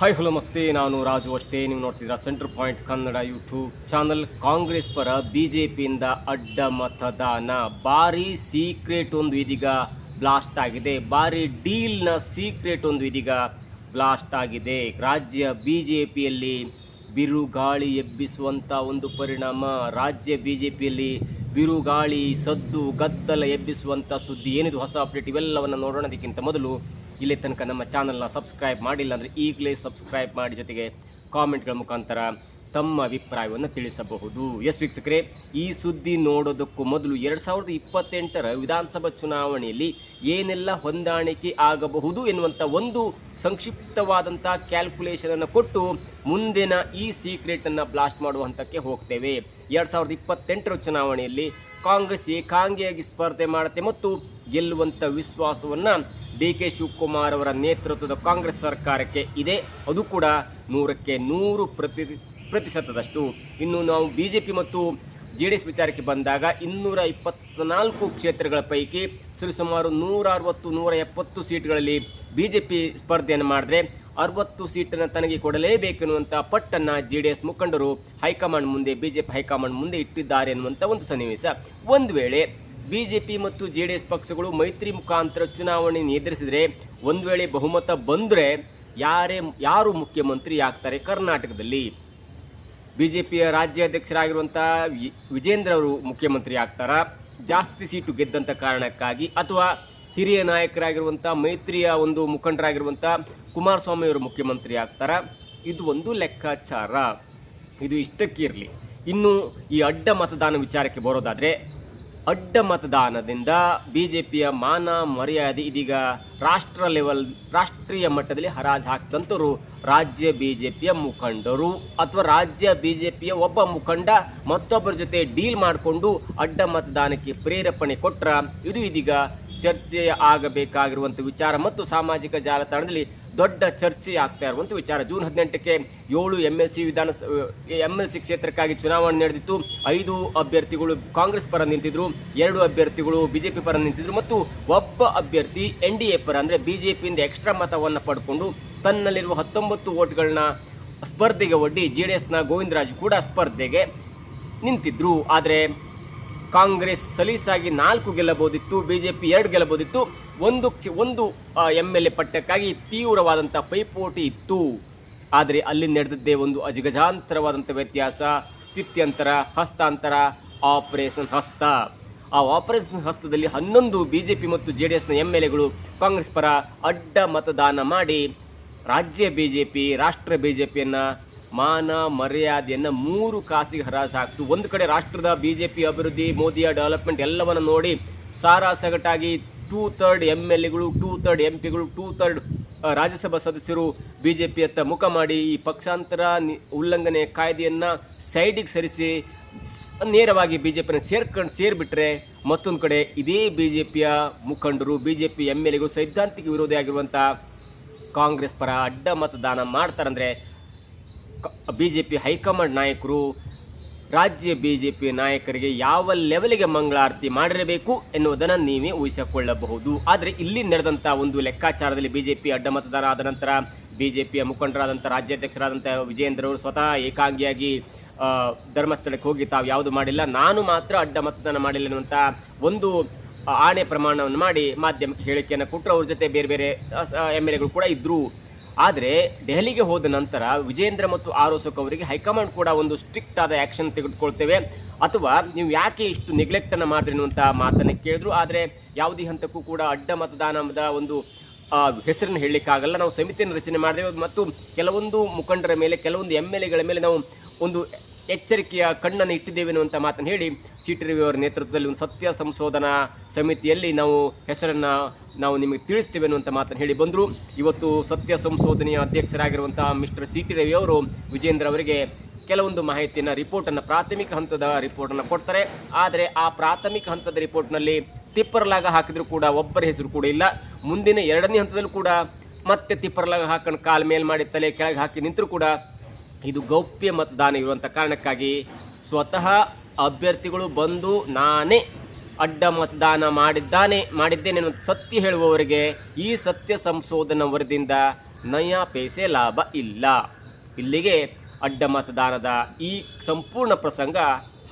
Hi hello ನಮಸ್ತೆ, ನಾನು ರಾಜು ಅಷ್ಟೇ. ನೀವು ನೋಡ್ತಿದ್ದೀರಾ centre point Kannada YouTube channel. Congress ಪರ ಬಿಜೆಪಿಯಿಂದ ಅಡ್ಡ ಮತದಾನ, ಭಾರಿ ಸೀಕ್ರೆಟ್ ಒಂದು ಇದೀಗ ಬ್ಲಾಸ್ಟ್ ಆಗಿದೆ. ಭಾರಿ ಡೀಲ್ನ ಸೀಕ್ರೆಟ್ ಒಂದು ಇದೀಗ ಬ್ಲಾಸ್ಟ್ ಆಗಿದೆ. ರಾಜ್ಯ ಬಿಜೆಪಿಯಲ್ಲಿ ಬಿರುಗಾಳಿ ಎಬ್ಬಿಸುವಂಥ ಒಂದು ಪರಿಣಾಮ, ರಾಜ್ಯ ಬಿಜೆಪಿಯಲ್ಲಿ ಬಿರುಗಾಳಿ ಸದ್ದು ಗದ್ದಲ ಎಬ್ಬಿಸುವಂಥ ಸುದ್ದಿ ಏನಿದು, ಹೊಸ ಅಪ್ಡೇಟ್, ಇವೆಲ್ಲವನ್ನು ನೋಡೋಣದಕ್ಕಿಂತ ಮೊದಲು ಇಲ್ಲಿ ತನಕ ನಮ್ಮ ಚಾನಲ್ನ ಸಬ್ಸ್ಕ್ರೈಬ್ ಮಾಡಿಲ್ಲ ಅಂದರೆ ಈಗಲೇ ಸಬ್ಸ್ಕ್ರೈಬ್ ಮಾಡಿ, ಜೊತೆಗೆ ಕಾಮೆಂಟ್ಗಳ ಮುಖಾಂತರ ತಮ್ಮ ಅಭಿಪ್ರಾಯವನ್ನು ತಿಳಿಸಬಹುದು. ವೀಕ್ಷಕರೇ, ಈ ಸುದ್ದಿ ನೋಡೋದಕ್ಕೂ ಮೊದಲು 2028ರ ವಿಧಾನಸಭಾ ಚುನಾವಣೆಯಲ್ಲಿ ಏನೆಲ್ಲ ಹೊಂದಾಣಿಕೆ ಆಗಬಹುದು ಎನ್ನುವಂಥ ಒಂದು ಸಂಕ್ಷಿಪ್ತವಾದಂಥ ಕ್ಯಾಲ್ಕುಲೇಷನನ್ನು ಕೊಟ್ಟು ಮುಂದಿನ ಈ ಸೀಕ್ರೆಟನ್ನು ಬ್ಲಾಸ್ಟ್ ಮಾಡುವ ಹಂತಕ್ಕೆ ಹೋಗ್ತೇವೆ. 2028ರ ಚುನಾವಣೆಯಲ್ಲಿ ಕಾಂಗ್ರೆಸ್ ಏಕಾಂಗಿಯಾಗಿ ಸ್ಪರ್ಧೆ ಮಾಡುತ್ತೆ ಮತ್ತು ಗೆಲ್ಲುವಂಥ ವಿಶ್ವಾಸವನ್ನು ಡಿ.ಕೆ. ಶಿವಕುಮಾರ್ ಅವರ ನೇತೃತ್ವದ ಕಾಂಗ್ರೆಸ್ ಸರ್ಕಾರಕ್ಕೆ ಇದೆ. ಅದು ಕೂಡ 100ಕ್ಕೆ 100% ಇನ್ನು ನಾವು ಬಿಜೆಪಿ ಮತ್ತು ಜೆಡಿಎಸ್ ವಿಚಾರಕ್ಕೆ ಬಂದಾಗ 224 ಕ್ಷೇತ್ರಗಳ ಪೈಕಿ ಸರಿಸುಮಾರು 160-170 ಸೀಟ್ಗಳಲ್ಲಿ ಬಿಜೆಪಿ ಸ್ಪರ್ಧೆಯನ್ನು ಮಾಡಿದ್ರೆ 60 ಸೀಟನ್ನು ತನಗೆ ಕೊಡಲೇಬೇಕೆನ್ನುವಂಥ ಪಟ್ಟನ್ನು ಜೆಡಿಎಸ್ ಮುಖಂಡರು ಹೈಕಮಾಂಡ್ ಮುಂದೆ, ಬಿಜೆಪಿ ಹೈಕಮಾಂಡ್ ಮುಂದೆ ಇಟ್ಟಿದ್ದಾರೆ ಎನ್ನುವಂಥ ಒಂದು ಸನ್ನಿವೇಶ. ಒಂದು ವೇಳೆ ಬಿಜೆಪಿ ಮತ್ತು ಜೆಡಿಎಸ್ ಪಕ್ಷಗಳು ಮೈತ್ರಿ ಮುಖಾಂತರ ಚುನಾವಣೆಯನ್ನು ಎದುರಿಸಿದರೆ, ಒಂದು ವೇಳೆ ಬಹುಮತ ಬಂದರೆ ಯಾರು ಮುಖ್ಯಮಂತ್ರಿ ಆಗ್ತಾರೆ ಕರ್ನಾಟಕದಲ್ಲಿ? ಬಿಜೆಪಿಯ ರಾಜ್ಯಾಧ್ಯಕ್ಷರಾಗಿರುವಂಥ ವಿಜೇಂದ್ರ ಅವರು ಮುಖ್ಯಮಂತ್ರಿ ಆಗ್ತಾರಾ ಜಾಸ್ತಿ ಸೀಟು ಗೆದ್ದಂಥ ಕಾರಣಕ್ಕಾಗಿ, ಅಥವಾ ಹಿರಿಯ ನಾಯಕರಾಗಿರುವಂಥ ಮೈತ್ರಿಯ ಒಂದು ಮುಖಂಡರಾಗಿರುವಂಥ ಕುಮಾರಸ್ವಾಮಿ ಅವರು ಮುಖ್ಯಮಂತ್ರಿ ಆಗ್ತಾರಾ? ಇದು ಒಂದು ಲೆಕ್ಕಾಚಾರ. ಇದು ಇಷ್ಟಕ್ಕಿರಲಿ. ಇನ್ನು ಈ ಅಡ್ಡ ಮತದಾನ ವಿಚಾರಕ್ಕೆ ಬರೋದಾದರೆ, ಅಡ್ಡ ಮತದಾನದಿಂದ ಬಿಜೆಪಿಯ ಮಾನ ಮರ್ಯಾದೆ ಇದೀಗ ರಾಷ್ಟ್ರೀಯ ಮಟ್ಟದಲ್ಲಿ ಹರಾಜು ಹಾಕ್ತಂತರು ರಾಜ್ಯ ಬಿಜೆಪಿಯ ಮುಖಂಡರು, ಅಥವಾ ರಾಜ್ಯ ಬಿಜೆಪಿಯ ಒಬ್ಬ ಮುಖಂಡ ಮತ್ತೊಬ್ಬರ ಜೊತೆ ಡೀಲ್ ಮಾಡಿಕೊಂಡು ಅಡ್ಡ ಮತದಾನಕ್ಕೆ ಪ್ರೇರೇಪಣೆ ಕೊಟ್ರ, ಇದು ಇದೀಗ ಚರ್ಚೆ ಆಗಬೇಕಾಗಿರುವಂಥ ವಿಚಾರ ಮತ್ತು ಸಾಮಾಜಿಕ ಜಾಲತಾಣದಲ್ಲಿ ದೊಡ್ಡ ಚರ್ಚೆ ಆಗ್ತಾ ಇರುವಂಥ ವಿಚಾರ. ಜೂನ್ 18ಕ್ಕೆ 7 MLC ಕ್ಷೇತ್ರಕ್ಕಾಗಿ ಚುನಾವಣೆ ನಡೆದಿತ್ತು. 5 ಅಭ್ಯರ್ಥಿಗಳು ಕಾಂಗ್ರೆಸ್ ಪರ ನಿಂತಿದ್ರು, 2 ಅಭ್ಯರ್ಥಿಗಳು ಬಿಜೆಪಿ ಪರ ನಿಂತಿದ್ರು ಮತ್ತು ಒಬ್ಬ ಅಭ್ಯರ್ಥಿ NDA ಪರ, ಅಂದರೆ ಬಿಜೆಪಿಯಿಂದ ಎಕ್ಸ್ಟ್ರಾ ಮತವನ್ನು ಪಡ್ಕೊಂಡು ತನ್ನಲ್ಲಿರುವ 19 ವೋಟ್ಗಳನ್ನ ಸ್ಪರ್ಧೆಗೆ ಒಡ್ಡಿ ಜೆಡಿಎಸ್ನ ಗೋವಿಂದರಾಜು ಕೂಡ ಸ್ಪರ್ಧೆಗೆ ನಿಂತಿದ್ರು. ಆದರೆ ಕಾಂಗ್ರೆಸ್ ಸಲೀಸಾಗಿ 4 ಗೆಲ್ಲಬಹುದಿತ್ತು, ಬಿಜೆಪಿ 2 ಗೆಲ್ಲಬಹುದಿತ್ತು. ಒಂದು MLA ಪಟ್ಟಕ್ಕಾಗಿ ತೀವ್ರವಾದಂಥ ಪೈಪೋಟಿ ಇತ್ತು. ಆದರೆ ಅಲ್ಲಿ ನಡೆದದ್ದೇ ಒಂದು ಅಜಗಜಾಂತರವಾದಂಥ ವ್ಯತ್ಯಾಸ, ಸ್ಥಿತ್ಯಂತರ, ಹಸ್ತಾಂತರ, ಆಪರೇಷನ್ ಹಸ್ತ. ಆ ಆಪರೇಷನ್ ಹಸ್ತದಲ್ಲಿ 11 ಬಿಜೆಪಿ ಮತ್ತು ಜೆಡಿಎಸ್ನ MLAಗಳು ಕಾಂಗ್ರೆಸ್ ಪರ ಅಡ್ಡ ಮತದಾನ ಮಾಡಿ ರಾಜ್ಯ ಬಿಜೆಪಿ, ರಾಷ್ಟ್ರ ಬಿಜೆಪಿಯನ್ನು ಮಾನ ಮರ್ಯಾದೆಯನ್ನು 3 ಕಾಸಿಗೆ ಹರಾಜು ಹಾಕ್ತು. ಒಂದು ಕಡೆ ರಾಷ್ಟ್ರದ ಬಿಜೆಪಿ ಅಭಿವೃದ್ಧಿ, ಮೋದಿಯ ಡೆವಲಪ್ಮೆಂಟ್ ಎಲ್ಲವನ್ನು ನೋಡಿ ಸಾರಾಸಗಟಾಗಿ 2/3 MLAಗಳು, 2/3 MPಗಳು, 2/3 ರಾಜ್ಯಸಭಾ ಸದಸ್ಯರು ಬಿಜೆಪಿಯತ್ತ ಮುಖ ಮಾಡಿ ಈ ಪಕ್ಷಾಂತರ ಉಲ್ಲಂಘನೆ ಕಾಯ್ದೆಯನ್ನು ಸೈಡಿಗೆ ಸರಿಸಿ ನೇರವಾಗಿ ಬಿಜೆಪಿನ ಸೇರಿಬಿಟ್ರೆ, ಮತ್ತೊಂದು ಕಡೆ ಇದೇ ಬಿಜೆಪಿಯ ಮುಖಂಡರು, ಬಿಜೆಪಿ MLAಗಳು ಸೈದ್ಧಾಂತಿಕ ವಿರೋಧಿಯಾಗಿರುವಂಥ ಕಾಂಗ್ರೆಸ್ ಪರ ಅಡ್ಡ ಮತದಾನ ಮಾಡ್ತಾರಂದರೆ ಬಿಜೆಪಿ ಹೈಕಮಾಂಡ್ ನಾಯಕರು ರಾಜ್ಯ ಬಿಜೆಪಿ ನಾಯಕರಿಗೆ ಯಾವ ಲೆವೆಲ್ಗೆ ಮಂಗಳಾರತಿ ಮಾಡಿರಬೇಕು ಎನ್ನುವುದನ್ನು ನೀವೇ ಊಹಿಸಿಕೊಳ್ಳಬಹುದು. ಆದರೆ ಇಲ್ಲಿ ನಡೆದಂಥ ಒಂದು ಲೆಕ್ಕಾಚಾರದಲ್ಲಿ ಬಿಜೆಪಿ ಅಡ್ಡ ಮತದಾನ ಆದ ನಂತರ ಬಿಜೆಪಿಯ ಮುಖಂಡರಾದಂಥ ರಾಜ್ಯಾಧ್ಯಕ್ಷರಾದಂಥ ವಿಜೇಂದ್ರ ಅವರು ಸ್ವತಃ ಏಕಾಂಗಿಯಾಗಿ ಧರ್ಮಸ್ಥಳಕ್ಕೆ ಹೋಗಿ ತಾವು ಯಾವುದು ಮಾಡಿಲ್ಲ, ನಾನು ಮಾತ್ರ ಅಡ್ಡ ಮತದಾನ ಮಾಡಿಲ್ಲ ಎನ್ನುವಂಥ ಒಂದು ಆಣೆ ಪ್ರಮಾಣವನ್ನು ಮಾಡಿ ಮಾಧ್ಯಮಕ್ಕೆ ಹೇಳಿಕೆಯನ್ನು ಕೊಟ್ಟರು. ಅವ್ರ ಜೊತೆ ಬೇರೆ ಬೇರೆ MLAಗಳು ಕೂಡ ಇದ್ದರು. ಆದರೆ ದೆಹಲಿಗೆ ಹೋದ ನಂತರ ವಿಜೇಂದ್ರ ಮತ್ತು ಆರೋಸಕ್ ಅವರಿಗೆ ಹೈಕಮಾಂಡ್ ಕೂಡ ಒಂದು ಸ್ಟ್ರಿಕ್ಟ್ ಆದ ಆ್ಯಕ್ಷನ್ ತೆಗೆದುಕೊಳ್ತೇವೆ, ಅಥವಾ ನೀವು ಯಾಕೆ ಇಷ್ಟು ನೆಗ್ಲೆಕ್ಟನ್ನು ಮಾಡಿದ್ರಿ ಅನ್ನುವಂಥ ಮಾತನ್ನು ಕೇಳಿದ್ರು. ಆದರೆ ಯಾವುದೇ ಹಂತಕ್ಕೂ ಕೂಡ ಅಡ್ಡ ಮತದಾನದ ಒಂದು ಹೆಸರನ್ನು ಹೇಳಲಿಕ್ಕಾಗಲ್ಲ. ನಾವು ಸಮಿತಿಯನ್ನು ರಚನೆ ಮಾಡಿದೆವು ಮತ್ತು ಕೆಲವೊಂದು ಮುಖಂಡರ ಮೇಲೆ, ಕೆಲವೊಂದು MLAಗಳ ಮೇಲೆ ನಾವು ಒಂದು ಎಚ್ಚರಿಕೆಯ ಕಣ್ಣನ್ನು ಇಟ್ಟಿದ್ದೇವೆ ಅನ್ನುವಂಥ ಮಾತನ್ನು ಹೇಳಿ CT ರವಿ ಅವರ ನೇತೃತ್ವದಲ್ಲಿ ಒಂದು ಸತ್ಯ ಸಂಶೋಧನಾ ಸಮಿತಿಯಲ್ಲಿ ನಾವು ಹೆಸರನ್ನು ನಾವು ನಿಮಗೆ ತಿಳಿಸ್ತೇವೆ ಅನ್ನುವಂಥ ಮಾತನ್ನು ಹೇಳಿ ಬಂದರು. ಇವತ್ತು ಸತ್ಯ ಸಂಶೋಧನೆಯ ಅಧ್ಯಕ್ಷರಾಗಿರುವಂಥ ಮಿಸ್ಟರ್ CT ರವಿ ಅವರು ವಿಜೇಂದ್ರ ಅವರಿಗೆ ಕೆಲವೊಂದು ಮಾಹಿತಿಯನ್ನು, ರಿಪೋರ್ಟನ್ನು, ಪ್ರಾಥಮಿಕ ಹಂತದ ರಿಪೋರ್ಟನ್ನು ಕೊಡ್ತಾರೆ. ಆದರೆ ಆ ಪ್ರಾಥಮಿಕ ಹಂತದ ರಿಪೋರ್ಟ್ನಲ್ಲಿ ತಿಪ್ಪರ್ಲಾಗ ಹಾಕಿದರೂ ಕೂಡ ಒಬ್ಬರ ಹೆಸರು ಕೂಡ ಇಲ್ಲ. ಮುಂದಿನ 2ನೇ ಹಂತದಲ್ಲೂ ಕೂಡ ಮತ್ತೆ ತಿಪ್ಪರ್ಲಾಗ ಹಾಕೊಂಡು ಕಾಲು ಮೇಲ್ ಮಾಡಿ ತಲೆ ಕೆಳಗೆ ಹಾಕಿ ನಿಂತರೂ ಕೂಡ ಇದು ಗೌಪ್ಯ ಮತದಾನ ಇರುವಂಥ ಕಾರಣಕ್ಕಾಗಿ ಸ್ವತಃ ಅಭ್ಯರ್ಥಿಗಳು ಬಂದು ನಾನೇ ಅಡ್ಡ ಮತದಾನ ಮಾಡಿದ್ದೇನೆ ಅನ್ನೋ ಸತ್ಯ ಹೇಳುವವರಿಗೆ ಈ ಸತ್ಯ ಸಂಶೋಧನಾ ವರದಿಯಿಂದ ನಯಾ ಪೈಸೆ ಲಾಭ ಇಲ್ಲ. ಇಲ್ಲಿಗೆ ಅಡ್ಡ ಮತದಾನದ ಈ ಸಂಪೂರ್ಣ ಪ್ರಸಂಗ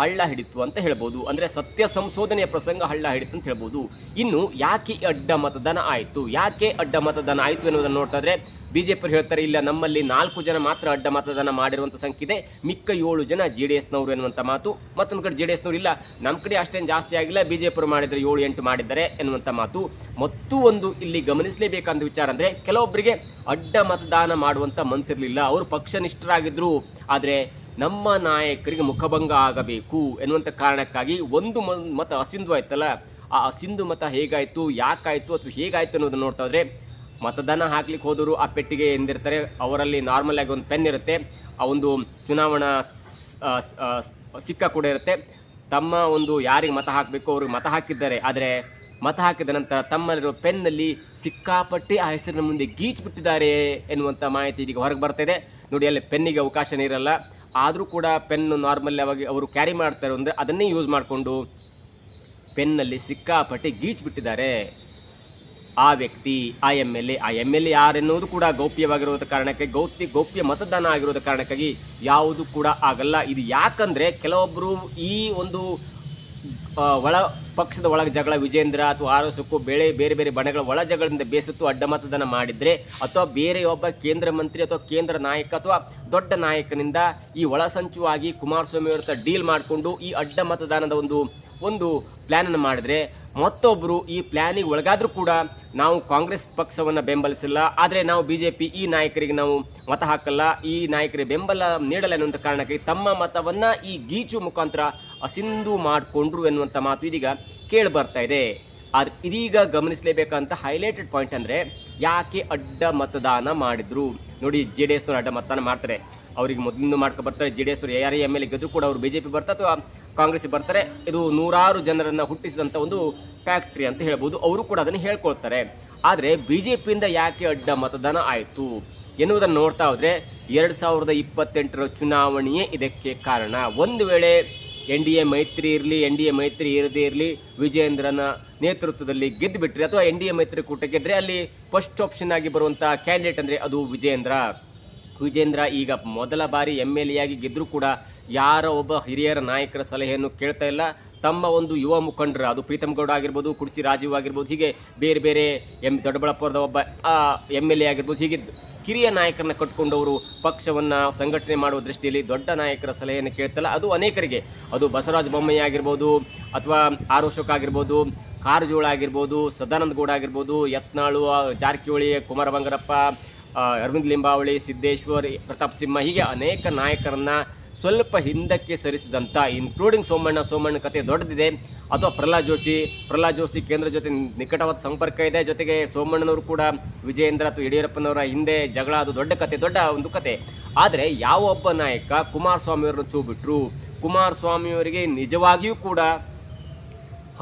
ಹಳ್ಳ ಹಿಡಿತು ಅಂತ ಹೇಳ್ಬೋದು. ಅಂದರೆ ಸತ್ಯ ಸಂಶೋಧನೆಯ ಪ್ರಸಂಗ ಹಳ್ಳ ಹಿಡಿತು ಅಂತ ಹೇಳ್ಬೋದು. ಇನ್ನು ಯಾಕೆ ಅಡ್ಡ ಮತದಾನ ಆಯಿತು, ಯಾಕೆ ಅಡ್ಡ ಮತದಾನ ಆಯಿತು ಎನ್ನುವುದನ್ನು ನೋಡ್ತಾ ಇದ್ರೆ ಬಿಜೆಪಿ ಹೇಳ್ತಾರೆ, ಇಲ್ಲ ನಮ್ಮಲ್ಲಿ 4 ಜನ ಮಾತ್ರ ಅಡ್ಡ ಮತದಾನ ಮಾಡಿರುವಂಥ ಸಂಖ್ಯೆ ಇದೆ, ಮಿಕ್ಕ 7 ಜನ JDSನವರು ಎನ್ನುವಂಥ ಮಾತು. ಮತ್ತೊಂದು ಕಡೆ JDSನವರು ಇಲ್ಲ ನಮ್ಮ ಕಡೆ ಅಷ್ಟೇನು ಜಾಸ್ತಿ ಆಗಿಲ್ಲ, ಬಿಜೆಪಿ ಮಾಡಿದರೆ 7-8 ಮಾಡಿದ್ದಾರೆ ಎನ್ನುವಂಥ ಮಾತು. ಮತ್ತು ಒಂದು ಇಲ್ಲಿ ಗಮನಿಸಲೇಬೇಕಾದ ವಿಚಾರ ಅಂದರೆ ಕೆಲವೊಬ್ಬರಿಗೆ ಅಡ್ಡ ಮತದಾನ ಮಾಡುವಂಥ ಮನಸ್ಸಿರಲಿಲ್ಲ, ಅವರು ಪಕ್ಷನಿಷ್ಠರಾಗಿದ್ದರು. ಆದರೆ ನಮ್ಮ ನಾಯಕರಿಗೆ ಮುಖಭಂಗ ಆಗಬೇಕು ಎನ್ನುವಂಥ ಕಾರಣಕ್ಕಾಗಿ ಒಂದು ಮತ ಅಸಿಂಧು ಆಯ್ತಲ್ಲ, ಆ ಅಸಿಂಧು ಮತ ಹೇಗಾಯಿತು, ಯಾಕಾಯಿತು ಅಥವಾ ಹೇಗಾಯಿತು ಅನ್ನೋದನ್ನು ನೋಡ್ತಾ ಇದ್ರೆ ಮತದಾನ ಹಾಕ್ಲಿಕ್ಕೆ ಹೋದವರು ಆ ಪೆಟ್ಟಿಗೆ ಎಂದಿರ್ತಾರೆ, ಅವರಲ್ಲಿ ನಾರ್ಮಲ್ ಆಗಿ ಒಂದು ಪೆನ್ ಇರುತ್ತೆ, ಆ ಒಂದು ಚುನಾವಣಾ ಸಿಕ್ಕ ಕೂಡ ಇರುತ್ತೆ. ತಮ್ಮ ಒಂದು ಯಾರಿಗೆ ಮತ ಹಾಕಬೇಕು ಅವ್ರಿಗೆ ಮತ ಹಾಕಿದ್ದಾರೆ, ಆದರೆ ಮತ ಹಾಕಿದ ನಂತರ ತಮ್ಮಲ್ಲಿರೋ ಪೆನ್ನಲ್ಲಿ ಸಿಕ್ಕಾಪಟ್ಟಿ ಆ ಹೆಸರಿನ ಮುಂದೆ ಗೀಚ್ಬಿಟ್ಟಿದ್ದಾರೆ ಎನ್ನುವಂಥ ಮಾಹಿತಿ ಈಗ ಹೊರಗೆ ಬರ್ತಾಯಿದೆ. ನೋಡಿ, ಅಲ್ಲಿ ಪೆನ್ನಿಗೆ ಅವಕಾಶನೇ ಇರಲ್ಲ, ಆದರೂ ಕೂಡ ಪೆನ್ನು ನಾರ್ಮಲ್ ಆಗಿ ಅವರು ಕ್ಯಾರಿ ಮಾಡ್ತಾರೆ ಅಂದರೆ ಅದನ್ನೇ ಯೂಸ್ ಮಾಡಿಕೊಂಡು ಪೆನ್ನಲ್ಲಿ ಸಿಕ್ಕಾಪಟ್ಟಿ ಗೀಚ್ಬಿಟ್ಟಿದ್ದಾರೆ ಆ ವ್ಯಕ್ತಿ, ಆ ಎಮ್ ಎಲ್ ಎ ಯಾರೆನ್ನುವುದು ಕೂಡ ಗೌಪ್ಯವಾಗಿರೋದ ಕಾರಣಕ್ಕೆ, ಗೌಪ್ಯ ಮತದಾನ ಆಗಿರೋದ ಕಾರಣಕ್ಕಾಗಿ ಯಾವುದು ಕೂಡ ಆಗಲ್ಲ. ಇದು ಯಾಕಂದರೆ ಕೆಲವೊಬ್ಬರು ಈ ಒಂದು ಒಳ ಪಕ್ಷದ ಒಳಗೆ ಜಗಳ, ವಿಜೇಂದ್ರ ಅಥವಾ ಆರೋಸಕ್ಕೂ ಬೇರೆ ಬೇರೆ ಬಣಗಳ ಒಳ ಜಗಳದಿಂದ ಬೇಸತ್ತು ಅಡ್ಡ ಮತದಾನ ಮಾಡಿದರೆ, ಅಥವಾ ಬೇರೆ ಒಬ್ಬ ಕೇಂದ್ರ ಮಂತ್ರಿ ಅಥವಾ ಕೇಂದ್ರ ನಾಯಕ ಅಥವಾ ದೊಡ್ಡ ನಾಯಕನಿಂದ ಈ ಒಳಸಂಚುವಾಗಿ ಕುಮಾರಸ್ವಾಮಿ ಅವ್ರ ಡೀಲ್ ಮಾಡಿಕೊಂಡು ಈ ಅಡ್ಡ ಮತದಾನದ ಒಂದು ಪ್ಲ್ಯಾನನ್ನು ಮಾಡಿದರೆ, ಮತ್ತೊಬ್ಬರು ಈ ಪ್ಲ್ಯಾನಿಗೆ ಒಳಗಾದರೂ ಕೂಡ ನಾವು ಕಾಂಗ್ರೆಸ್ ಪಕ್ಷವನ್ನು ಬೆಂಬಲಿಸಿಲ್ಲ, ಆದರೆ ನಾವು BJP ಈ ನಾಯಕರಿಗೆ ನಾವು ಮತ ಹಾಕಲ್ಲ, ಈ ನಾಯಕರಿಗೆ ಬೆಂಬಲ ನೀಡಲ್ಲ ಎನ್ನುವಂಥ ಕಾರಣಕ್ಕೆ ತಮ್ಮ ಮತವನ್ನು ಈ ಗೀಚು ಮುಖಾಂತರ ಅಸಿಂಧು ಮಾಡಿಕೊಂಡ್ರು ಎನ್ನುವಂಥ ಮಾತು ಇದೀಗ ಕೇಳಿ ಬರ್ತಾ ಇದೆ. ಅದು ಇದೀಗ ಗಮನಿಸಲೇಬೇಕಂತ ಹೈಲೈಟೆಡ್ ಪಾಯಿಂಟ್ ಅಂದರೆ ಯಾಕೆ ಅಡ್ಡ ಮತದಾನ ಮಾಡಿದ್ರು. ನೋಡಿ, JDSನವರು ಅಡ್ಡ ಮತದಾನ ಮಾಡ್ತಾರೆ, ಅವರಿಗೆ ಮೊದಲಿಂದ ಮಾಡ್ಕೊ ಬರ್ತಾರೆ. JDSನವರು ಯಾರೇ ಎಮ್ ಎಲ್ ಎ ಗೆದ್ರು ಕೂಡ ಅವರು BJP ಬರ್ತಾರೆ ಅಥವಾ ಕಾಂಗ್ರೆಸ್ಗೆ ಬರ್ತಾರೆ. ಇದು ನೂರಾರು ಜನರನ್ನು ಹುಟ್ಟಿಸಿದಂಥ ಒಂದು ಫ್ಯಾಕ್ಟ್ರಿ ಅಂತ ಹೇಳ್ಬೋದು, ಅವರು ಕೂಡ ಅದನ್ನು ಹೇಳ್ಕೊಳ್ತಾರೆ. ಆದರೆ BJPಯಿಂದ ಯಾಕೆ ಅಡ್ಡ ಮತದಾನ ಆಯಿತು ಎನ್ನುವುದನ್ನು ನೋಡ್ತಾ ಹೋದರೆ 2028ರ ಚುನಾವಣೆಯೇ ಇದಕ್ಕೆ ಕಾರಣ. ಒಂದು ವೇಳೆ NDA ಮೈತ್ರಿ ಇರಲಿ, NDA ಮೈತ್ರಿ ಇರದೇ ಇರಲಿ, ವಿಜೇಂದ್ರನ ನೇತೃತ್ವದಲ್ಲಿ ಗೆದ್ದು ಬಿಟ್ಟರೆ ಅಥವಾ NDA ಮೈತ್ರಿಕೂಟ ಗೆದ್ದರೆ ಅಲ್ಲಿ ಫಸ್ಟ್ ಆಪ್ಷನ್ ಆಗಿ ಬರುವಂಥ ಕ್ಯಾಂಡಿಡೇಟ್ ಅಂದರೆ ಅದು ವಿಜೇಂದ್ರ ಈಗ ಮೊದಲ ಬಾರಿ MLA ಆಗಿ ಗೆದ್ದರೂ ಕೂಡ ಯಾರ ಒಬ್ಬ ಹಿರಿಯರ ನಾಯಕರ ಸಲಹೆಯನ್ನು ಕೇಳ್ತಾ ಇಲ್ಲ. ತಮ್ಮ ಒಂದು ಯುವ ಮುಖಂಡರು, ಅದು ಪ್ರೀತಮ್ ಗೌಡ ಆಗಿರ್ಬೋದು, ಕುರ್ಚಿ ರಾಜೀವ್ ಆಗಿರ್ಬೋದು, ಹೀಗೆ ಬೇರೆ ಬೇರೆ ದೊಡ್ಡಬಳ್ಳಾಪುರದ ಒಬ್ಬ MLA ಆಗಿರ್ಬೋದು, ಹೀಗೆ ಕಿರಿಯ ನಾಯಕರನ್ನ ಕಟ್ಕೊಂಡವರು ಪಕ್ಷವನ್ನು ಸಂಘಟನೆ ಮಾಡುವ ದೃಷ್ಟಿಯಲ್ಲಿ ದೊಡ್ಡ ನಾಯಕರ ಸಲಹೆಯನ್ನು ಕೇಳ್ತಲ್ಲ. ಅದು ಅನೇಕರಿಗೆ, ಅದು ಬಸವರಾಜ ಬೊಮ್ಮಾಯಿ ಆಗಿರ್ಬೋದು, ಅಥವಾ ಆರ್ ಅಶೋಕ್ ಆಗಿರ್ಬೋದು, ಕಾರಜೋಳ ಆಗಿರ್ಬೋದು, ಸದಾನಂದ ಗೌಡ ಆಗಿರ್ಬೋದು, ಯತ್ನಾಳು, ಜಾರಕಿಹೊಳಿ, ಕುಮಾರ ಬಂಗಾರಪ್ಪ, ಅರವಿಂದ್ ಲಿಂಬಾವಳಿ, ಸಿದ್ದೇಶ್ವರ್, ಪ್ರತಾಪ್ ಸಿಂಹ, ಹೀಗೆ ಅನೇಕ ನಾಯಕರನ್ನು ಸ್ವಲ್ಪ ಹಿಂದಕ್ಕೆ ಸರಿಸಿದಂಥ, ಇನ್ಕ್ಲೂಡಿಂಗ್ ಸೋಮಣ್ಣ ಕತೆ ದೊಡ್ಡದಿದೆ. ಅಥವಾ ಪ್ರಹ್ಲಾದ್ ಜೋಶಿ ಕೇಂದ್ರ ಜೊತೆ ನಿಕಟವಾದ ಸಂಪರ್ಕ ಇದೆ. ಜೊತೆಗೆ ಸೋಮಣ್ಣನವರು ಕೂಡ ವಿಜಯೇಂದ್ರ ಅಥವಾ ಯಡಿಯೂರಪ್ಪನವರ ಹಿಂದೆ ಜಗಳ, ಅದು ದೊಡ್ಡ ಒಂದು ಕತೆ. ಆದರೆ ಯಾವ ಒಬ್ಬ ನಾಯಕ ಕುಮಾರಸ್ವಾಮಿಯವರನ್ನು ಚೂ ಬಿಟ್ಟರು. ಕುಮಾರಸ್ವಾಮಿಯವರಿಗೆ ನಿಜವಾಗಿಯೂ ಕೂಡ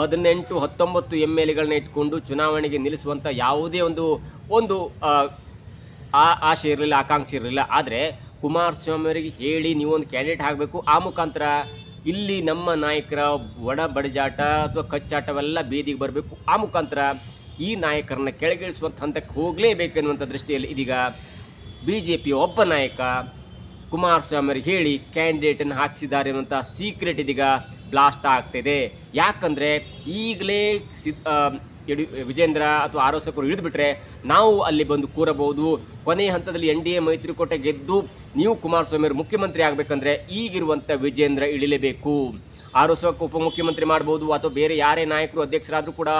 18-19 MLAಗಳನ್ನ ಇಟ್ಕೊಂಡು ಚುನಾವಣೆಗೆ ನಿಲ್ಲಿಸುವಂಥ ಯಾವುದೇ ಒಂದು ಆಶೆ ಇರಲಿಲ್ಲ, ಆಕಾಂಕ್ಷೆ ಇರಲಿಲ್ಲ. ಆದರೆ ಕುಮಾರಸ್ವಾಮಿಯವರಿಗೆ ಹೇಳಿ ನೀವೊಂದು ಕ್ಯಾಂಡಿಡೇಟ್ ಆಗಬೇಕು, ಆ ಮುಖಾಂತರ ಇಲ್ಲಿ ನಮ್ಮ ನಾಯಕರ ಒಣ ಬಡಿಜಾಟ ಅಥವಾ ಕಚ್ಚಾಟವೆಲ್ಲ ಬೀದಿಗೆ ಬರಬೇಕು, ಆ ಮುಖಾಂತರ ಈ ನಾಯಕರನ್ನ ಕೆಳಗಿಳಿಸುವಂಥ ಹಂತಕ್ಕೆ ಹೋಗಲೇಬೇಕೆನ್ನುವಂಥ ದೃಷ್ಟಿಯಲ್ಲಿ ಇದೀಗ BJP ಒಬ್ಬ ನಾಯಕ ಕುಮಾರಸ್ವಾಮಿಯವರಿಗೆ ಹೇಳಿ ಕ್ಯಾಂಡಿಡೇಟನ್ನು ಹಾಕಿಸಿದ್ದಾರೆ ಅನ್ನುವಂಥ ಸೀಕ್ರೆಟ್ ಇದೀಗ ಬ್ಲಾಸ್ಟ್ ಆಗ್ತಿದೆ. ಯಾಕಂದರೆ ಈಗಲೇ ವಿಜೇಂದ್ರ ಅಥವಾ ಆರೋಸಕರು ಇಳಿದುಬಿಟ್ರೆ ನಾವು ಅಲ್ಲಿ ಬಂದು ಕೂರಬಹುದು. ಕೊನೆಯ ಹಂತದಲ್ಲಿ NDA ಮೈತ್ರಿಕೂಟ ಗೆದ್ದು ನೀವು ಕುಮಾರಸ್ವಾಮಿಯವರು ಮುಖ್ಯಮಂತ್ರಿ ಆಗಬೇಕಂದ್ರೆ ಈಗಿರುವಂಥ ವಿಜೇಂದ್ರ ಇಳಿಲೇಬೇಕು. ಆರೋಸಕ ಉಪಮುಖ್ಯಮಂತ್ರಿ ಮಾಡ್ಬೋದು, ಅಥವಾ ಬೇರೆ ಯಾರೇ ನಾಯಕರು ಅಧ್ಯಕ್ಷರಾದರೂ ಕೂಡ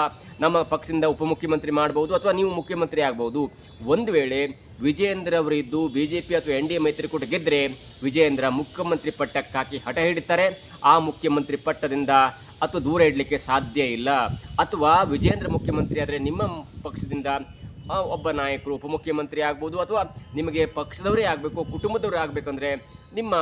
ನಮ್ಮ ಪಕ್ಷದಿಂದ ಉಪಮುಖ್ಯಮಂತ್ರಿ ಮಾಡ್ಬೋದು, ಅಥವಾ ನೀವು ಮುಖ್ಯಮಂತ್ರಿ ಆಗ್ಬೋದು. ಒಂದು ವೇಳೆ ವಿಜೇಂದ್ರ ಅವರು ಇದ್ದು BJP ಅಥವಾ NDA ಮೈತ್ರಿಕೂಟ ಗೆದ್ದರೆ ವಿಜೇಂದ್ರ ಮುಖ್ಯಮಂತ್ರಿ ಪಟ್ಟಕ್ಕೆ ಹಾಕಿ ಹಠ ಹಿಡಿತಾರೆ. ಆ ಮುಖ್ಯಮಂತ್ರಿ ಪಟ್ಟದಿಂದ ಅಥವಾ ದೂರ ಇಡಲಿಕ್ಕೆ ಸಾಧ್ಯ ಇಲ್ಲ. ಅಥವಾ ವಿಜೇಂದ್ರ ಮುಖ್ಯಮಂತ್ರಿ ಆದರೆ ನಿಮ್ಮ ಪಕ್ಷದಿಂದ ಒಬ್ಬ ನಾಯಕರು ಉಪಮುಖ್ಯಮಂತ್ರಿ ಆಗ್ಬೋದು, ಅಥವಾ ನಿಮಗೆ ಪಕ್ಷದವರೇ ಆಗಬೇಕು, ಕುಟುಂಬದವರೇ ಆಗಬೇಕಂದ್ರೆ ನಿಮ್ಮ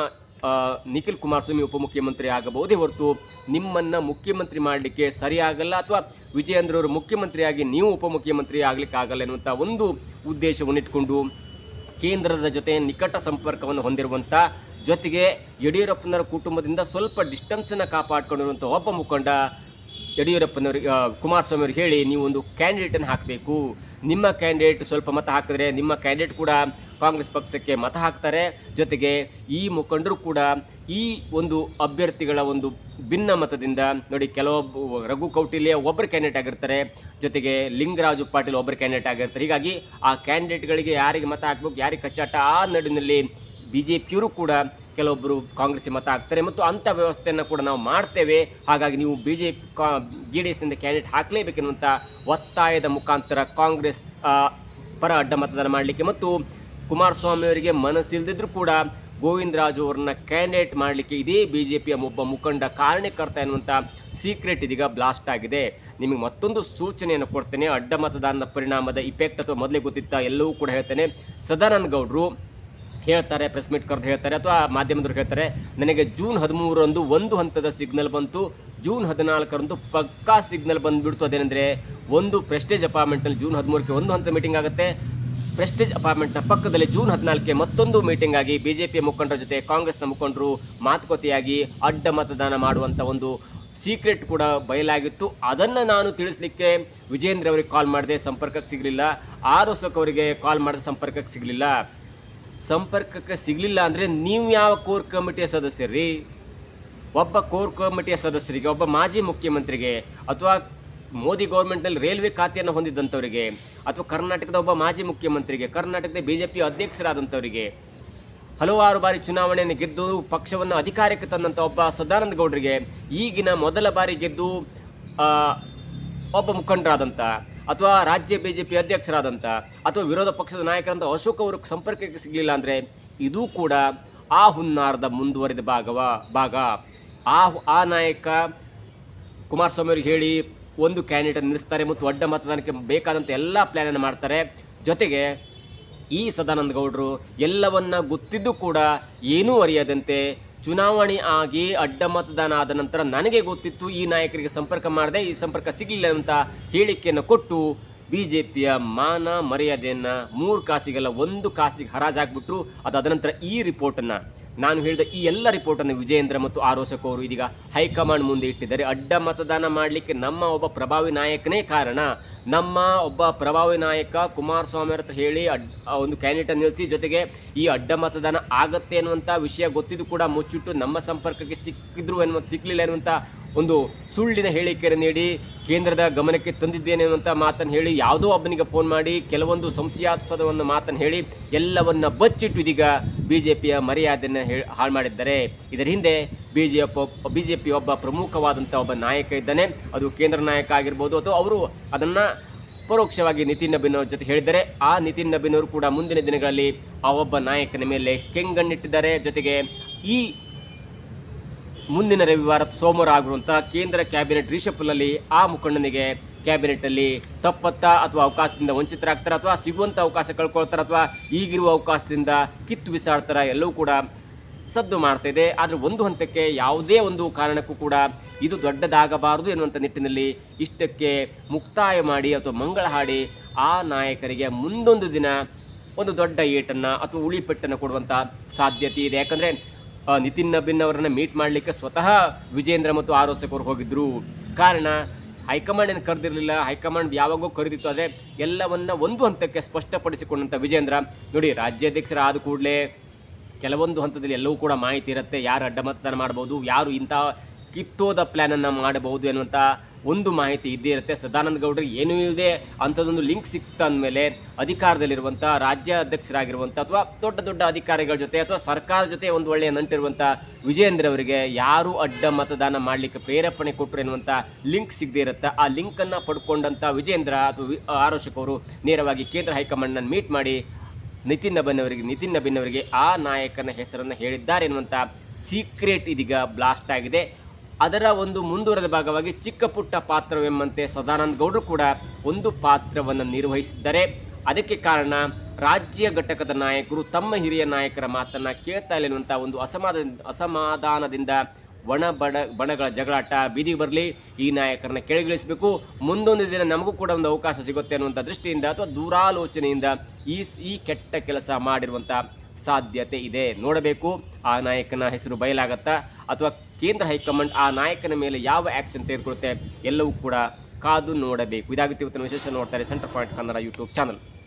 ನಿಖಿಲ್ ಕುಮಾರಸ್ವಾಮಿ ಉಪಮುಖ್ಯಮಂತ್ರಿ ಆಗಬಹುದೇ ಹೊರತು ನಿಮ್ಮನ್ನು ಮುಖ್ಯಮಂತ್ರಿ ಮಾಡಲಿಕ್ಕೆ ಸರಿಯಾಗಲ್ಲ. ಅಥವಾ ವಿಜಯೇಂದ್ರವರು ಮುಖ್ಯಮಂತ್ರಿಯಾಗಿ ನೀವು ಉಪಮುಖ್ಯಮಂತ್ರಿ ಆಗಲಿಕ್ಕೆ ಆಗಲ್ಲ ಎನ್ನುವಂಥ ಒಂದು ಉದ್ದೇಶವನ್ನಿಟ್ಕೊಂಡು ಕೇಂದ್ರದ ಜೊತೆ ನಿಕಟ ಸಂಪರ್ಕವನ್ನು ಹೊಂದಿರುವಂಥ, ಜೊತೆಗೆ ಯಡಿಯೂರಪ್ಪನವರ ಕುಟುಂಬದಿಂದ ಸ್ವಲ್ಪ ಡಿಸ್ಟೆನ್ಸನ್ನು ಕಾಪಾಡಿಕೊಂಡಿರುವಂಥ ಒಬ್ಬ ಮುಖಂಡ ಯಡಿಯೂರಪ್ಪನವ್ರಿಗೆ ಕುಮಾರಸ್ವಾಮಿ ಅವ್ರಿಗೆ ಹೇಳಿ ನೀವು ಒಂದು ಕ್ಯಾಂಡಿಡೇಟನ್ನು ಹಾಕಬೇಕು, ನಿಮ್ಮ ಕ್ಯಾಂಡಿಡೇಟ್ ಸ್ವಲ್ಪ ಮತ ಹಾಕಿದ್ರೆ ನಿಮ್ಮ ಕ್ಯಾಂಡಿಡೇಟ್ ಕೂಡ ಕಾಂಗ್ರೆಸ್ ಪಕ್ಷಕ್ಕೆ ಮತ ಹಾಕ್ತಾರೆ. ಜೊತೆಗೆ ಈ ಮುಖಂಡರು ಕೂಡ ಈ ಒಂದು ಅಭ್ಯರ್ಥಿಗಳ ಒಂದು ಭಿನ್ನ ಮತದಿಂದ ನೋಡಿ, ಕೆಲವೊಬ್ಬ ರಘು ಕೌಟಿಲ್ಯ ಒಬ್ಬರು ಕ್ಯಾಂಡಿಡೇಟ್ ಆಗಿರ್ತಾರೆ, ಜೊತೆಗೆ ಲಿಂಗರಾಜು ಪಾಟೀಲ್ ಒಬ್ಬರು ಕ್ಯಾಂಡಿಡೇಟ್ ಆಗಿರ್ತಾರೆ. ಹೀಗಾಗಿ ಆ ಕ್ಯಾಂಡಿಡೇಟ್ಗಳಿಗೆ ಯಾರಿಗೆ ಮತ ಹಾಕಬೇಕು, ಯಾರಿಗೆ ಕಚ್ಚಾಟ, ಆ ನಡುವಿನಲ್ಲಿ BJPಯವರು ಕೂಡ ಕೆಲವೊಬ್ಬರು ಕಾಂಗ್ರೆಸ್ಗೆ ಮತ ಹಾಕ್ತಾರೆ ಮತ್ತು ಅಂಥ ವ್ಯವಸ್ಥೆಯನ್ನು ಕೂಡ ನಾವು ಮಾಡ್ತೇವೆ. ಹಾಗಾಗಿ ನೀವು JDS ಇಂದ ಕ್ಯಾಂಡಿಡೇಟ್ ಹಾಕಲೇಬೇಕೆನ್ನುವಂಥ ಒತ್ತಾಯದ ಮುಖಾಂತರ ಕಾಂಗ್ರೆಸ್ ಪರ ಅಡ್ಡ ಮತದಾನ ಮಾಡಲಿಕ್ಕೆ ಮತ್ತು ಕುಮಾರಸ್ವಾಮಿ ಅವರಿಗೆ ಮನಸ್ಸಿಲ್ಲದಿದ್ದರೂ ಕೂಡ ಗೋವಿಂದರಾಜು ಅವರನ್ನ ಕ್ಯಾಂಡಿಡೇಟ್ ಮಾಡಲಿಕ್ಕೆ ಇದೇ BJPಯ ಒಬ್ಬ ಮುಖಂಡ ಕಾರಣಕರ್ತ ಎನ್ನುವಂಥ ಸೀಕ್ರೆಟ್ ಇದೀಗ ಬ್ಲಾಸ್ಟ್ ಆಗಿದೆ. ನಿಮಗೆ ಮತ್ತೊಂದು ಸೂಚನೆಯನ್ನು ಕೊಡ್ತೇನೆ. ಅಡ್ಡ ಮತದಾನದ ಪರಿಣಾಮದ ಇಫೆಕ್ಟ್ ಅಥವಾ ಮೊದಲೇ ಗೊತ್ತಿತ್ತ ಎಲ್ಲವೂ ಕೂಡ ಹೇಳ್ತೇನೆ. ಸದಾನಂದ ಗೌಡರು ಹೇಳ್ತಾರೆ, ಪ್ರೆಸ್ ಮೀಟ್ ಕರೆದು ಹೇಳ್ತಾರೆ ಅಥವಾ ಮಾಧ್ಯಮದವರು ಹೇಳ್ತಾರೆ, ನನಗೆ ಜೂನ್ 13ರಂದು ಒಂದು ಹಂತದ ಸಿಗ್ನಲ್ ಬಂತು, ಜೂನ್ 14ರಂದು ಪಕ್ಕಾ ಸಿಗ್ನಲ್ ಬಂದುಬಿಡ್ತು. ಅದೇನೆಂದರೆ ಒಂದು ಪ್ರೆಸ್ಟೇಜ್ ಅಪಾರ್ಟ್ಮೆಂಟ್ನಲ್ಲಿ ಜೂನ್ 13ಕ್ಕೆ ಒಂದು ಹಂತದ ಮೀಟಿಂಗ್ ಆಗುತ್ತೆ, ಪ್ರೆಸ್ಟೇಜ್ ಅಪಾರ್ಟ್ಮೆಂಟ್ನ ಪಕ್ಕದಲ್ಲಿ ಜೂನ್ 14ಕ್ಕೆ ಮತ್ತೊಂದು ಮೀಟಿಂಗ್ ಆಗಿ BJPಯ ಮುಖಂಡರ ಜೊತೆ ಕಾಂಗ್ರೆಸ್ನ ಮುಖಂಡರು ಮಾತುಕತೆಯಾಗಿ ಅಡ್ಡ ಮತದಾನ ಮಾಡುವಂಥ ಒಂದು ಸೀಕ್ರೆಟ್ ಕೂಡ ಬಯಲಾಗಿತ್ತು. ಅದನ್ನು ನಾನು ತಿಳಿಸ್ಲಿಕ್ಕೆ ವಿಜೇಂದ್ರ ಅವರಿಗೆ ಕಾಲ್ ಮಾಡಿದೆ, ಸಂಪರ್ಕಕ್ಕೆ ಸಿಗಲಿಲ್ಲ. ಆರೋಸಕ್ ಅವರಿಗೆ ಕಾಲ್ ಮಾಡಿದ ಸಂಪರ್ಕಕ್ಕೆ ಸಿಗಲಿಲ್ಲ ಅಂದರೆ ನೀವು ಯಾವ ಕೋರ್ ಕಮಿಟಿಯ ಸದಸ್ಯರಿ? ಒಬ್ಬ ಕೋರ್ ಕಮಿಟಿಯ ಸದಸ್ಯರಿಗೆ, ಒಬ್ಬ ಮಾಜಿ ಮುಖ್ಯಮಂತ್ರಿಗೆ ಅಥವಾ ಮೋದಿ ಗೌರ್ಮೆಂಟ್ನಲ್ಲಿ ರೈಲ್ವೆ ಖಾತೆಯನ್ನು ಹೊಂದಿದ್ದಂಥವರಿಗೆ ಅಥವಾ ಕರ್ನಾಟಕದ ಒಬ್ಬ ಮಾಜಿ ಮುಖ್ಯಮಂತ್ರಿಗೆ, ಕರ್ನಾಟಕದ BJP ಅಧ್ಯಕ್ಷರಾದಂಥವರಿಗೆ, ಹಲವಾರು ಬಾರಿ ಚುನಾವಣೆಯನ್ನು ಗೆದ್ದು ಪಕ್ಷವನ್ನು ಅಧಿಕಾರಕ್ಕೆ ತಂದಂಥ ಒಬ್ಬ ಸದಾನಂದ ಗೌಡರಿಗೆ ಈಗಿನ ಮೊದಲ ಬಾರಿ ಗೆದ್ದು ಒಬ್ಬ ಮುಖಂಡರಾದಂಥ ಅಥವಾ ರಾಜ್ಯ BJP ಅಧ್ಯಕ್ಷರಾದಂಥ ಅಥವಾ ವಿರೋಧ ಪಕ್ಷದ ನಾಯಕರಂಥ ಅಶೋಕ್ ಅವರು ಸಂಪರ್ಕಕ್ಕೆ ಸಿಗಲಿಲ್ಲ ಅಂದರೆ ಇದು ಕೂಡ ಆ ಹುನ್ನಾರದ ಮುಂದುವರಿದ ಭಾಗ. ಆ ನಾಯಕ ಕುಮಾರಸ್ವಾಮಿ ಅವರಿಗೆ ಹೇಳಿ ಒಂದು ಕ್ಯಾಂಡಿಡೇಟ್ ನಿಲ್ಲಿಸ್ತಾರೆ ಮತ್ತು ಅಡ್ಡ ಮತದಾನಕ್ಕೆ ಬೇಕಾದಂಥ ಎಲ್ಲ ಪ್ಲ್ಯಾನನ್ನು ಮಾಡ್ತಾರೆ. ಜೊತೆಗೆ ಈ ಸದಾನಂದ ಗೌಡರು ಎಲ್ಲವನ್ನ ಗೊತ್ತಿದ್ದು ಕೂಡ ಏನೂ ಅರಿಯದಂತೆ ಚುನಾವಣೆ ಆಗಿ ಅಡ್ಡ ಮತದಾನ ಆದ ನಂತರ ನನಗೆ ಗೊತ್ತಿತ್ತು, ಈ ನಾಯಕರಿಗೆ ಸಂಪರ್ಕ ಮಾಡಿದೆ, ಈ ಸಂಪರ್ಕ ಸಿಗಲಿಲ್ಲ ಅಂತ ಹೇಳಿಕೆಯನ್ನು ಕೊಟ್ಟು BJPಯ ಮಾನ ಮರ್ಯಾದೆಯನ್ನು 3 ಕಾಸಿಗೆಲ್ಲ 1 ಕಾಸಿಗೆ ಹರಾಜಾಗ್ಬಿಟ್ರು. ಅದಾದ ನಂತರ ಈ ರಿಪೋರ್ಟನ್ನು, ನಾನು ಹೇಳಿದ ಈ ಎಲ್ಲ ರಿಪೋರ್ಟನ್ನು ವಿಜಯೇಂದ್ರ ಮತ್ತು ಆರೋಸಕ್ ಅವರು ಇದೀಗ ಹೈಕಮಾಂಡ್ ಮುಂದೆ ಇಟ್ಟಿದ್ದಾರೆ. ಅಡ್ಡ ಮತದಾನ ಮಾಡಲಿಕ್ಕೆ ನಮ್ಮ ಒಬ್ಬ ಪ್ರಭಾವಿ ನಾಯಕನೇ ಕಾರಣ. ನಮ್ಮ ಒಬ್ಬ ಪ್ರಭಾವಿ ನಾಯಕ ಕುಮಾರಸ್ವಾಮಿ ಹತ್ರ ಹೇಳಿ ಒಂದು ಕ್ಯಾಂಡಿಡೇಟ್ ನಿಲ್ಲಿಸಿ, ಜೊತೆಗೆ ಈ ಅಡ್ಡ ಮತದಾನ ಆಗತ್ತೆ ಅನ್ನುವಂಥ ವಿಷಯ ಗೊತ್ತಿದ್ದು ಕೂಡ ಮುಚ್ಚಿಟ್ಟು ನಮ್ಮ ಸಂಪರ್ಕಕ್ಕೆ ಸಿಕ್ಕಲಿಲ್ಲ ಎನ್ನುವಂಥ ಒಂದು ಸುಳ್ಳಿನ ಹೇಳಿಕೆಯನ್ನು ನೀಡಿ ಕೇಂದ್ರದ ಗಮನಕ್ಕೆ ತಂದಿದ್ದೇನೆ ಅನ್ನುವಂಥ ಮಾತನ್ನು ಹೇಳಿ ಯಾವುದೋ ಒಬ್ಬನಿಗೆ ಫೋನ್ ಮಾಡಿ ಕೆಲವೊಂದು ಸಂಶಯಾಸ್ಪದವನ್ನು ಮಾತನ್ನು ಹೇಳಿ ಎಲ್ಲವನ್ನ ಬಚ್ಚಿಟ್ಟು ಇದೀಗ BJPಯ ಮರ್ಯಾದೆಯನ್ನು ಹಾಳು ಮಾಡಿದ್ದಾರೆ. ಇದರ ಹಿಂದೆ BJP ಒಬ್ಬ ಪ್ರಮುಖವಾದಂಥ ಒಬ್ಬ ನಾಯಕ ಇದ್ದಾನೆ. ಅದು ಕೇಂದ್ರ ನಾಯಕ ಆಗಿರ್ಬೋದು ಅಥವಾ ಅವರು ಅದನ್ನು ಪರೋಕ್ಷವಾಗಿ ನಿತಿನ್ ನಬೀನ್ ಅವ್ರ ಜೊತೆ ಹೇಳಿದ್ದಾರೆ. ಆ ನಿತಿನ್ ನಬೀನ್ ಅವರು ಕೂಡ ಮುಂದಿನ ದಿನಗಳಲ್ಲಿ ಆ ಒಬ್ಬ ನಾಯಕನ ಮೇಲೆ ಕೆಂಗಣ್ಣಿಟ್ಟಿದ್ದಾರೆ. ಜೊತೆಗೆ ಈ ಮುಂದಿನ ರವಿವಾರ ಸೋಮವಾರ ಆಗಿರುವಂಥ ಕೇಂದ್ರ ಕ್ಯಾಬಿನೆಟ್ ರಿಷಫಲ್ನಲ್ಲಿ ಆ ಮುಖಂಡನಿಗೆ ಕ್ಯಾಬಿನೆಟ್ಟಲ್ಲಿ ತಪ್ಪತ್ತಾ ಅಥವಾ ಅವಕಾಶದಿಂದ ವಂಚಿತರಾಗ್ತಾರೆ ಅಥವಾ ಸಿಗುವಂಥ ಅವಕಾಶ ಕಳ್ಕೊಳ್ತಾರೆ ಅಥವಾ ಈಗಿರುವ ಅವಕಾಶದಿಂದ ಕಿತ್ತು ಬಿಸಾಡ್ತಾರೆ, ಎಲ್ಲವೂ ಕೂಡ ಸದ್ದು ಮಾಡ್ತಾ ಇದೆ. ಆದರೆ ಒಂದು ಹಂತಕ್ಕೆ ಯಾವುದೇ ಒಂದು ಕಾರಣಕ್ಕೂ ಕೂಡ ಇದು ದೊಡ್ಡದಾಗಬಾರದು ಎನ್ನುವಂಥ ನಿಟ್ಟಿನಲ್ಲಿ ಇಷ್ಟಕ್ಕೆ ಮುಕ್ತಾಯ ಮಾಡಿ ಅಥವಾ ಮಂಗಳ ಹಾಡಿ ಆ ನಾಯಕರಿಗೆ ಮುಂದೊಂದು ದಿನ ಒಂದು ದೊಡ್ಡ ಏಟನ್ನು ಅಥವಾ ಉಳಿಪೆಟ್ಟನ್ನು ಕೊಡುವಂಥ ಸಾಧ್ಯತೆ ಇದೆ. ಯಾಕಂದರೆ ನಿತಿನ್ ನಬೀನ್ ಅವರನ್ನು ಮೀಟ್ ಮಾಡಲಿಕ್ಕೆ ಸ್ವತಃ ವಿಜೇಂದ್ರ ಮತ್ತು ಆರೋಸಕ್ ಅವರು ಹೋಗಿದ್ದರು. ಕಾರಣ ಹೈಕಮಾಂಡ್ ಏನು ಕರೆದಿರಲಿಲ್ಲ, ಹೈಕಮಾಂಡ್ ಯಾವಾಗೋ ಕರೆದಿತ್ತು. ಆದರೆ ಎಲ್ಲವನ್ನ ಒಂದು ಹಂತಕ್ಕೆ ಸ್ಪಷ್ಟಪಡಿಸಿಕೊಂಡಂಥ ವಿಜೇಂದ್ರ ನೋಡಿ, ರಾಜ್ಯಾಧ್ಯಕ್ಷರಾದ ಕೂಡಲೇ ಕೆಲವೊಂದು ಹಂತದಲ್ಲಿ ಎಲ್ಲವೂ ಕೂಡ ಮಾಹಿತಿ ಇರುತ್ತೆ, ಯಾರು ಅಡ್ಡ ಮತದಾನ ಮಾಡ್ಬೋದು, ಯಾರು ಇಂಥ ಕಿತ್ತೋದ ಪ್ಲ್ಯಾನನ್ನು ಮಾಡಬಹುದು ಎನ್ನುವಂಥ ಒಂದು ಮಾಹಿತಿ ಇದ್ದೇ ಇರುತ್ತೆ. ಸದಾನಂದ ಗೌಡರಿಗೆ ಏನೂ ಇದೆ ಅಂಥದ್ದೊಂದು ಲಿಂಕ್ ಸಿಕ್ತ ಅಂದಮೇಲೆ ಅಧಿಕಾರದಲ್ಲಿರುವಂಥ ರಾಜ್ಯಾಧ್ಯಕ್ಷರಾಗಿರುವಂಥ ಅಥವಾ ದೊಡ್ಡ ದೊಡ್ಡ ಅಧಿಕಾರಿಗಳ ಜೊತೆ ಅಥವಾ ಸರ್ಕಾರದ ಜೊತೆ ಒಂದು ಒಳ್ಳೆಯ ನಂಟಿರುವಂಥ ವಿಜೇಂದ್ರ ಅವರಿಗೆ ಯಾರು ಅಡ್ಡ ಮತದಾನ ಮಾಡಲಿಕ್ಕೆ ಪ್ರೇರೇಪಣೆ ಕೊಟ್ಟರು ಎನ್ನುವಂಥ ಲಿಂಕ್ ಸಿಗದೇ ಇರುತ್ತೆ. ಆ ಲಿಂಕನ್ನು ಪಡ್ಕೊಂಡಂಥ ವಿಜೇಂದ್ರ ಅಥವಾ ಆರೋಸಕ್ ಅವರು ನೇರವಾಗಿ ಕೇಂದ್ರ ಹೈಕಮಾಂಡನ್ನು ಮೀಟ್ ಮಾಡಿ ನಿತಿನ್ ನಬೀನ್ ಅವರಿಗೆ ಆ ನಾಯಕನ ಹೆಸರನ್ನು ಹೇಳಿದ್ದಾರೆ ಎನ್ನುವಂಥ ಸೀಕ್ರೆಟ್ ಇದೀಗ ಬ್ಲಾಸ್ಟ್ ಆಗಿದೆ. ಅದರ ಒಂದು ಮುಂದುವರೆದ ಭಾಗವಾಗಿ ಚಿಕ್ಕ ಪುಟ್ಟ ಪಾತ್ರವೆಂಬಂತೆ ಸದಾನಂದ ಗೌಡರು ಕೂಡ ಒಂದು ಪಾತ್ರವನ್ನು ನಿರ್ವಹಿಸಿದ್ದಾರೆ. ಅದಕ್ಕೆ ಕಾರಣ ರಾಜ್ಯ ಘಟಕದ ನಾಯಕರು ತಮ್ಮ ಹಿರಿಯ ನಾಯಕರ ಮಾತನ್ನು ಕೇಳ್ತಾ ಇಲ್ಲ ಎನ್ನುವಂಥ ಒಂದು ಅಸಮಾಧಾನದಿಂದ ಬಣಗಳ ಜಗಳಾಟ ಬೀದಿಗೆ ಬರಲಿ, ಈ ನಾಯಕರನ್ನ ಕೆಳಗಿಳಿಸಬೇಕು, ಮುಂದೊಂದು ದಿನ ನಮಗೂ ಕೂಡ ಒಂದು ಅವಕಾಶ ಸಿಗುತ್ತೆ ಅನ್ನುವಂಥ ದೃಷ್ಟಿಯಿಂದ ಅಥವಾ ದೂರಾಲೋಚನೆಯಿಂದ ಈ ಕೆಟ್ಟ ಕೆಲಸ ಮಾಡಿರುವಂಥ ಸಾಧ್ಯತೆ ಇದೆ. ನೋಡಬೇಕು ಆ ನಾಯಕನ ಹೆಸರು ಬಯಲಾಗತ್ತಾ ಅಥವಾ ಕೇಂದ್ರ ಹೈಕಮಾಂಡ್ ಆ ನಾಯಕನ ಮೇಲೆ ಯಾವ ಆ್ಯಕ್ಷನ್ ತೆಗೆದುಕೊಳ್ಳುತ್ತೆ ಎಲ್ಲವೂ ಕೂಡ ಕಾದು ನೋಡಬೇಕು. ಇದಾಗುತ್ತೆ ಇವತ್ತಿನ ವಿಶೇಷ. ನೋಡ್ತಾರೆ centre point Kannada YouTube channel.